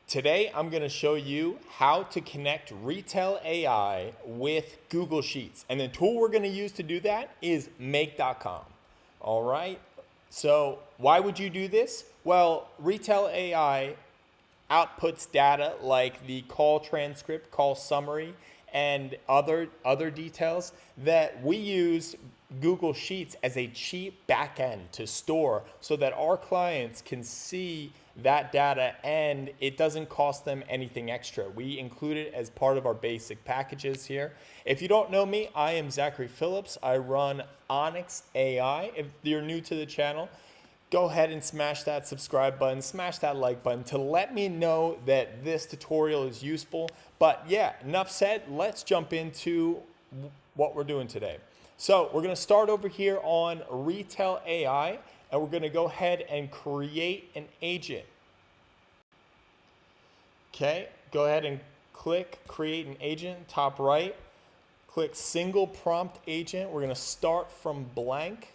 Today, I'm going to show you how to connect Retell AI with Google Sheets. And the tool we're going to use to do that is make.com. All right. So why would you do this? Well, Retell AI outputs data like the call transcript, call summary, and other details that we use Google Sheets as a cheap backend to store so that our clients can see that data and it doesn't cost them anything extra. We include it as part of our basic packages here. If you don't know me, I am Zachary Phillips. I run Onyx AI. If you're new to the channel, go ahead and smash that subscribe button, smash that like button to let me know that this tutorial is useful. But yeah, enough said, let's jump into what we're doing today. So we're gonna start over here on Retell AI, and we're gonna go ahead and create an agent. Okay, go ahead and click create an agent, top right. Click single prompt agent. We're gonna start from blank,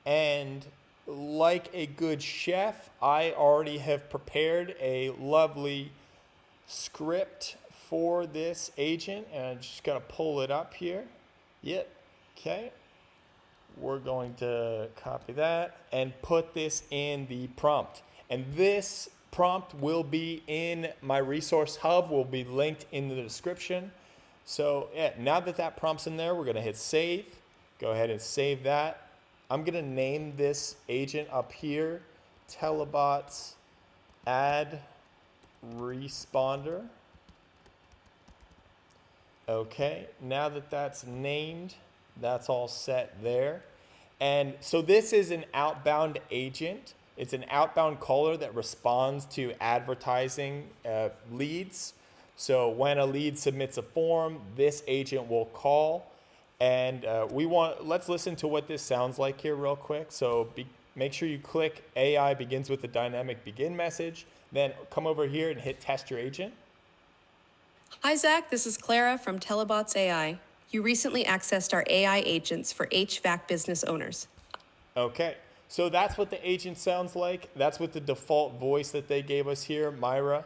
and like a good chef, I already have prepared a lovely script for this agent, and I'm just gonna pull it up here. Yep, okay. We're going to copy that and put this in the prompt. And this prompt will be in my resource hub, will be linked in the description. So yeah, now that that prompt's in there, we're gonna hit save. Go ahead and save that. I'm gonna name this agent up here, Telebots Add Responder. Okay, now that that's named, that's all set there. And so this is an outbound agent. It's an outbound caller that responds to advertising leads. So when a lead submits a form, this agent will call. And let's listen to what this sounds like here real quick. So make sure you click AI begins with the dynamic begin message. Then come over here and hit test your agent. Hi, Zach. This is Clara from Telebots AI. You recently accessed our AI agents for HVAC business owners. Okay, so that's what the agent sounds like. That's with the default voice that they gave us here, Myra.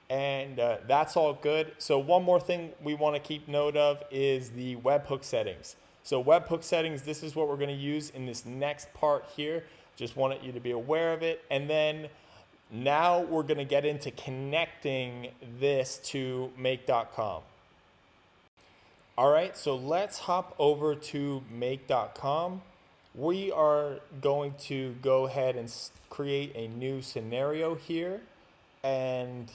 And that's all good. So one more thing we want to keep note of is the webhook settings. So webhook settings, this is what we're going to use in this next part here. Just wanted you to be aware of it. And then now we're going to get into connecting this to make.com. All right, so let's hop over to make.com. We are going to go ahead and create a new scenario here. And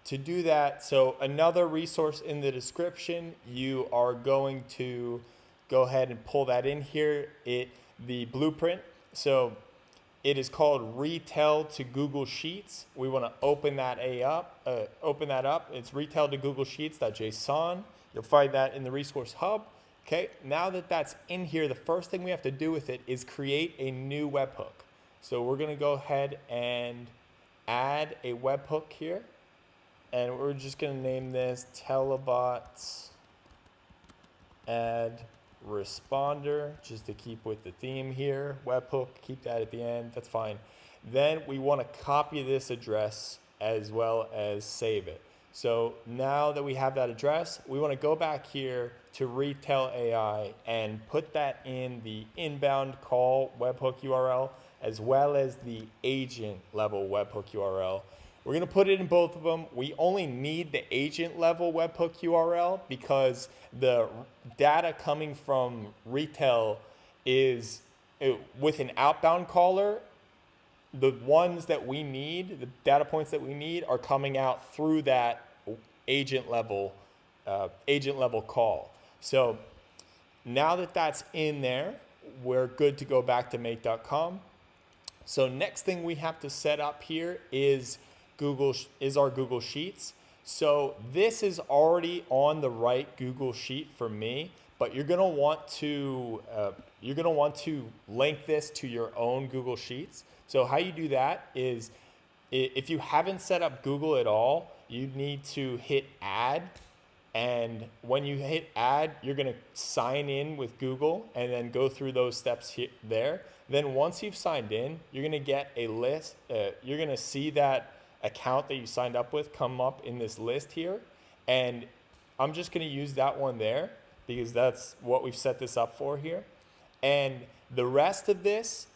to do that, so another resource in the description, you are going to go ahead and pull that in here, the blueprint. So it is called Retell to Google Sheets. We want to open that up. It's retell to Google Sheets.json. You'll find that in the resource hub. Okay, now that that's in here, the first thing we have to do with it is create a new webhook. So we're going to go ahead and add a webhook here. And we're just going to name this Telebots Add Responder, just to keep with the theme here. Webhook, keep that at the end, that's fine. Then we want to copy this address as well as save it. So now that we have that address, we want to go back here to Retell AI and put that in the inbound call webhook URL as well as the agent level webhook URL. We're going to put it in both of them. We only need the agent level webhook URL because the data coming from Retell is with an outbound caller. The ones that we need, the data points that we need, are coming out through that agent level call. So now that that's in there, we're good to go back to make.com. So next thing we have to set up here is our Google Sheets. So this is already on the right Google Sheet for me, but you're gonna want to link this to your own Google Sheets. So how you do that is, if you haven't set up Google at all, you need to hit add. And when you hit add, you're gonna sign in with Google and then go through those steps there. Then once you've signed in, you're gonna get a list. You're gonna see that account that you signed up with come up in this list here. And I'm just going to use that one there because that's what we've set this up for here. And the rest of this,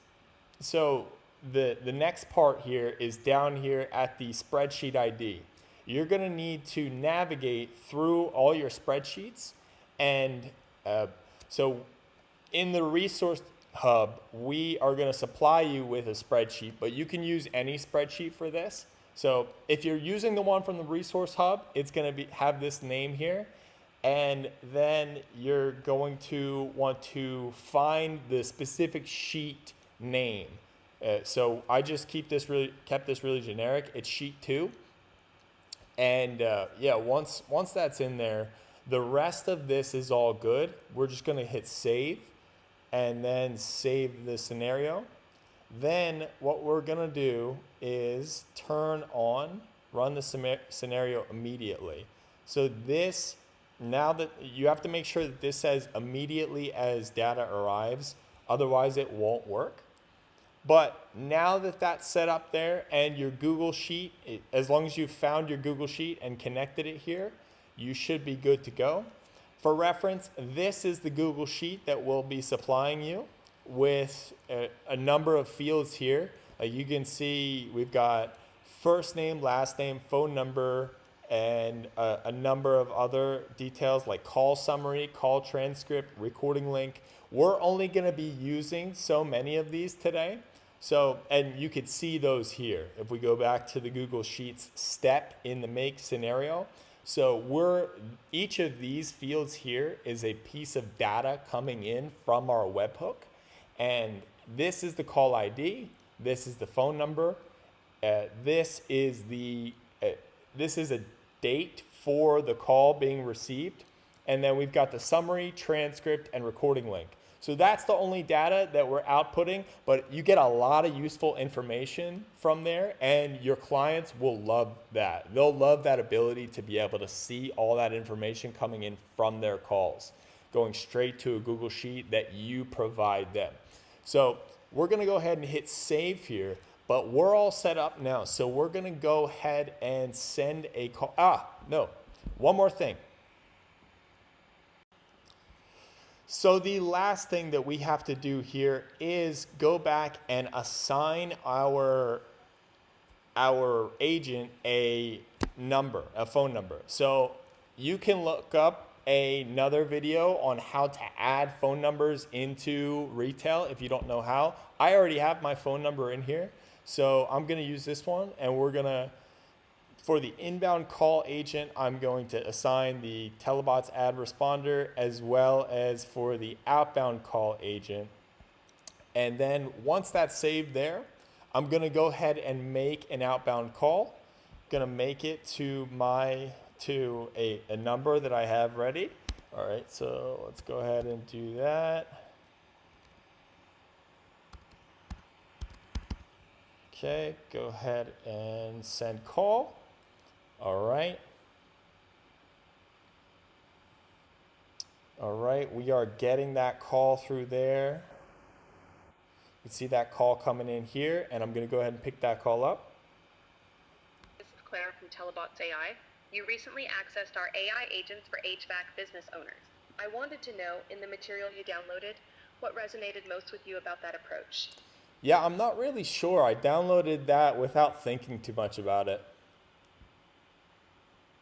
so the next part here is down here at the spreadsheet ID. You're going to need to navigate through all your spreadsheets. And so in the resource hub, we are going to supply you with a spreadsheet, but you can use any spreadsheet for this. So if you're using the one from the resource hub, it's going to have this name here. And then you're going to want to find the specific sheet name. So I just kept this really generic. It's sheet 2. And yeah, once that's in there, the rest of this is all good. We're just going to hit save and then save the scenario. Then what we're going to do is run the scenario immediately. So this, now that you have to make sure that this says immediately as data arrives, otherwise it won't work. But now that that's set up there and your Google Sheet, as long as you've found your Google Sheet and connected it here, you should be good to go. For reference, this is the Google Sheet that we'll be supplying you with a number of fields here. You can see we've got first name, last name, phone number, and a number of other details like call summary, call transcript, recording link. We're only going to be using so many of these today. So, and you could see those here. If we go back to the Google Sheets step in the make scenario. So each of these fields here is a piece of data coming in from our webhook. And this is the call ID. This is the phone number. This is a date for the call being received. And then we've got the summary, transcript, and recording link. So that's the only data that we're outputting, but you get a lot of useful information from there, and your clients will love that. They'll love that ability to be able to see all that information coming in from their calls, going straight to a Google Sheet that you provide them. So we're going to go ahead and hit save here, but we're all set up now. So we're going to go ahead and send a call. No, one more thing. So the last thing that we have to do here is go back and assign our agent a phone number. So you can look up another video on how to add phone numbers into Retell if you don't know how. I already have my phone number in here. So I'm going to use this one, and for the inbound call agent, I'm going to assign the Telebots ad responder as well as for the outbound call agent. And then once that's saved there, I'm going to go ahead and make an outbound call. I'm going to make it to a number that I have ready. All right, so let's go ahead and do that. Okay, go ahead and send call. All right. All right, we are getting that call through there. You can see that call coming in here, and I'm going to go ahead and pick that call up. This is Clara from Telebots AI. You recently accessed our AI agents for HVAC business owners. I wanted to know, in the material you downloaded, what resonated most with you about that approach? Yeah, I'm not really sure. I downloaded that without thinking too much about it.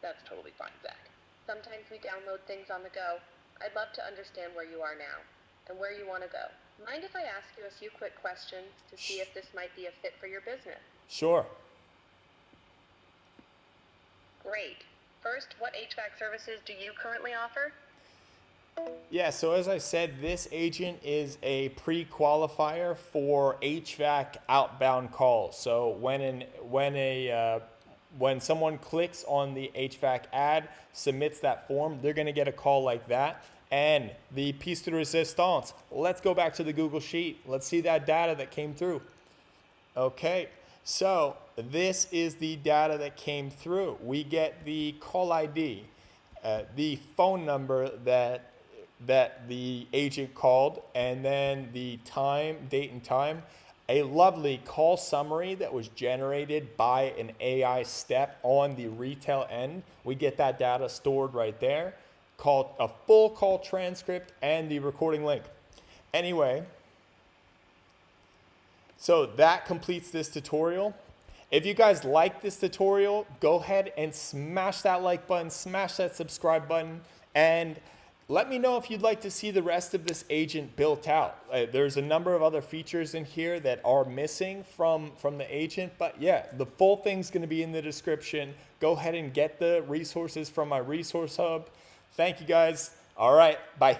That's totally fine, Zach. Sometimes we download things on the go. I'd love to understand where you are now and where you want to go. Mind if I ask you a few quick questions to see if this might be a fit for your business? Sure. Great. First, what HVAC services do you currently offer? Yeah, so as I said, this agent is a pre-qualifier for HVAC outbound calls. So when someone clicks on the HVAC ad, submits that form, they're going to get a call like that. And the piece de resistance, let's go back to the Google Sheet. Let's see that data that came through. Okay, so this is the data that came through. We get the call ID, the phone number that the agent called, and then the time, date and time. a lovely call summary that was generated by an AI step on the Retell end. We get that data stored right there, called a full call transcript and the recording link. Anyway, so that completes this tutorial. If you guys like this tutorial, go ahead and smash that like button, smash that subscribe button, and let me know if you'd like to see the rest of this agent built out. There's a number of other features in here that are missing from the agent, but yeah, the full thing's gonna be in the description. Go ahead and get the resources from my resource hub. Thank you guys. All right, bye.